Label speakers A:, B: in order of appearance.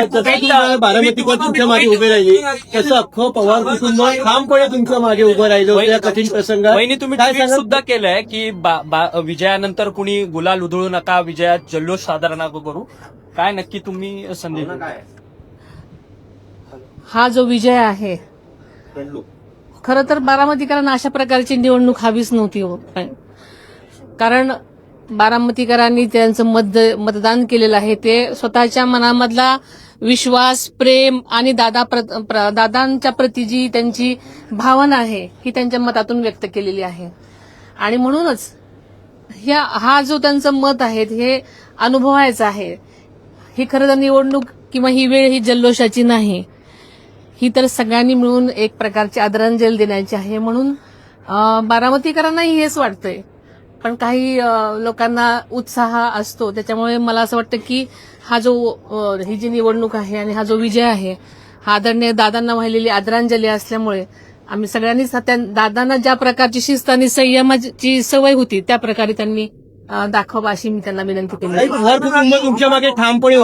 A: बारामतीकर तुमच्या मागे उभे राहिले, कसं अख्खं पवार कुटुंब ठामपणे तुमच्या मागे उभं राहिलं या कठीण प्रसंगात.
B: वहिनी, तुम्ही ट्विट सुद्धा केलंय की विजयानंतर कुणी गुलाल उधळू नका, विजयात जल्लोष साजरा नका करू. काय नक्की तुम्ही संदेश काय?
C: हा जो विजय आहे, खरं तर बारामतीकरांना अशा प्रकारची निवडणूक हवीच नव्हती हो. कारण बारामतीकरांनी त्यांचं मतदान केलेलं आहे, ते स्वतःच्या मनामधला विश्वास, प्रेम आणि दादांच्या प्रती जी त्यांची भावना आहे ही त्यांच्या मतातून व्यक्त केलेली आहे. आणि म्हणूनच हा जो त्यांचं मत आहे हे अनुभवायचं आहे. ही खरं तर निवडणूक किंवा ही वेळ ही जल्लोषाची नाही, ही तर सगळ्यांनी मिळून एक प्रकारची आदरांजली देण्याची आहे. म्हणून बारामतीकरांनाही हेच वाटतंय, पण काही लोकांना उत्साह असतो. त्याच्यामुळे मला असं वाटतं की ही जी निवडणूक आहे आणि हा जो विजय आहे हा आदरणीय दादांना वाहिलेली आदरांजली असल्यामुळे आम्ही सगळ्यांनीच दादांना ज्या प्रकारची शिस्त आणि संयमाची सवय होती त्या प्रकारे त्यांनी दाखवावं अशी मी त्यांना विनंती केली.
A: कुटुंब तुमच्या मागे ठामपणे